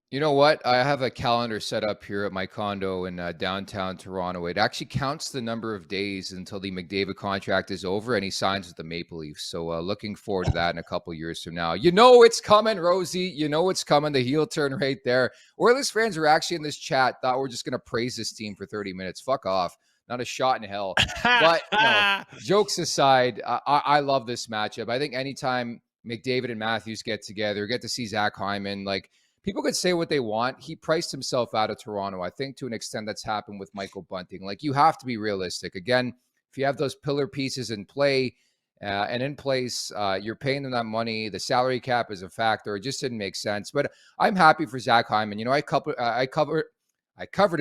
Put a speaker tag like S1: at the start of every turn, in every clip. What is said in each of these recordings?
S1: You know what? I have a calendar set up here at my condo in downtown Toronto. It actually counts the number of days until the McDavid contract is over and he signs with the Maple Leafs. So looking forward to that in a couple years from now. You know it's coming, Rosie. You know it's coming. The heel turn right there. Oilers fans were actually in this chat thought we're just going to praise this team for 30 minutes. Fuck off. Not a shot in hell. But no, jokes aside, I love this matchup. I think anytime McDavid and Matthews get together, get to see Zach Hyman, like, people could say what they want. He priced himself out of Toronto. I think to an extent that's happened with Michael Bunting. Like, you have to be realistic. Again, if you have those pillar pieces in play and in place, you're paying them that money. The salary cap is a factor. It just didn't make sense. But I'm happy for Zach Hyman. You know, I covered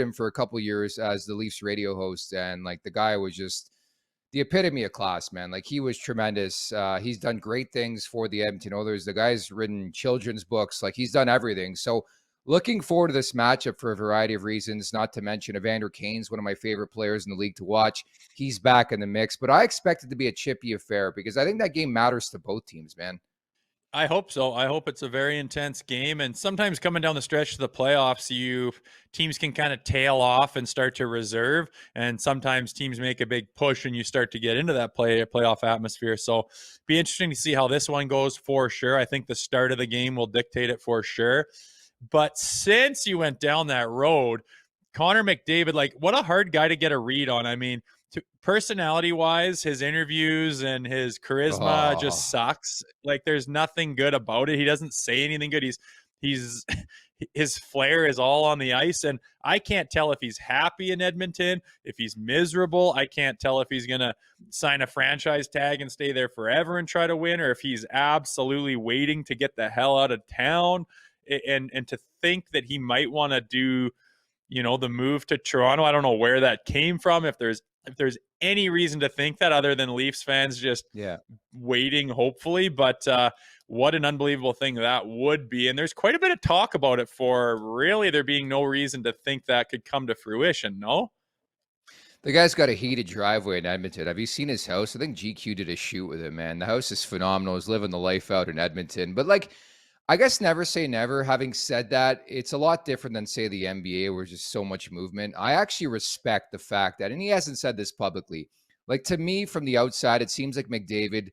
S1: him for a couple years as the Leafs radio host, and like the guy was just the epitome of class, man. Like, he was tremendous. He's done great things for the Edmonton Oilers. The guy's written children's books. Like, he's done everything. So looking forward to this matchup for a variety of reasons, not to mention Evander Kane's one of my favorite players in the league to watch. He's back in the mix, but I expect it to be a chippy affair because I think that game matters to both teams, man.
S2: I hope so. I hope it's a very intense game. And sometimes coming down the stretch of the playoffs, teams can kind of tail off and start to reserve. And sometimes teams make a big push and you start to get into that playoff atmosphere. So be interesting to see how this one goes for sure. I think the start of the game will dictate it for sure. But since you went down that road, Connor McDavid, like, what a hard guy to get a read on. I mean, personality wise, his interviews and his charisma just
S1: Oh,
S2: sucks. Like, there's nothing good about it. He doesn't say anything good. He's his flair is all on the ice, and I can't tell if he's happy in Edmonton, if he's miserable. I can't tell if he's gonna sign a franchise tag and stay there forever and try to win, or if he's absolutely waiting to get the hell out of town. And to think that he might want to do, the move to Toronto. I don't know where that came from. If there's any reason to think that other than Leafs fans just
S1: yeah.
S2: waiting, hopefully. But what an unbelievable thing that would be. And there's quite a bit of talk about it for really there being no reason to think that could come to fruition. No?
S1: The guy's got a heated driveway in Edmonton. Have you seen his house? I think GQ did a shoot with him, man. The house is phenomenal. He's living the life out in Edmonton. But like, I guess never say never. Having said that, it's a lot different than, say, the NBA where there's just so much movement. I actually respect the fact that, and he hasn't said this publicly, like, to me from the outside, it seems like McDavid,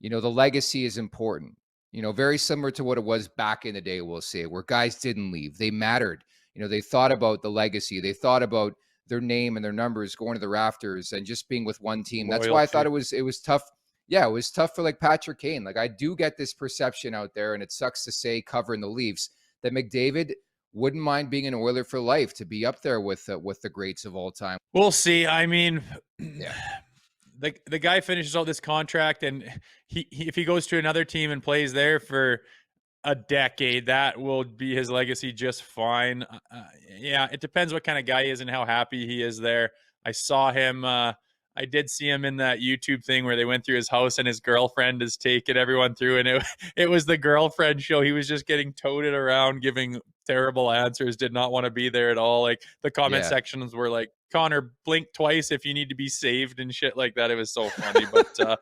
S1: the legacy is important. Very similar to what it was back in the day, we'll say, where guys didn't leave. They mattered. They thought about the legacy. They thought about their name and their numbers going to the rafters and just being with one team. That's why I thought
S2: Loyalty.
S1: it was tough. Yeah, it was tough for like Patrick Kane. Like, I do get this perception out there, and it sucks to say covering the Leafs that McDavid wouldn't mind being an Oiler for life, to be up there with the greats of all time.
S2: We'll see. I mean,
S1: Yeah.
S2: the guy finishes out this contract, and if he goes to another team and plays there for a decade, that will be his legacy just fine. Yeah, it depends what kind of guy he is and how happy he is there. I saw him. I did see him in that YouTube thing where they went through his house and his girlfriend is taking everyone through, and it was the girlfriend show. He was just getting toted around, giving terrible answers. Did not want to be there at all. Like, the comment
S1: Yeah.
S2: sections were like, "Connor, blink twice if you need to be saved," and shit like that. It was so funny, but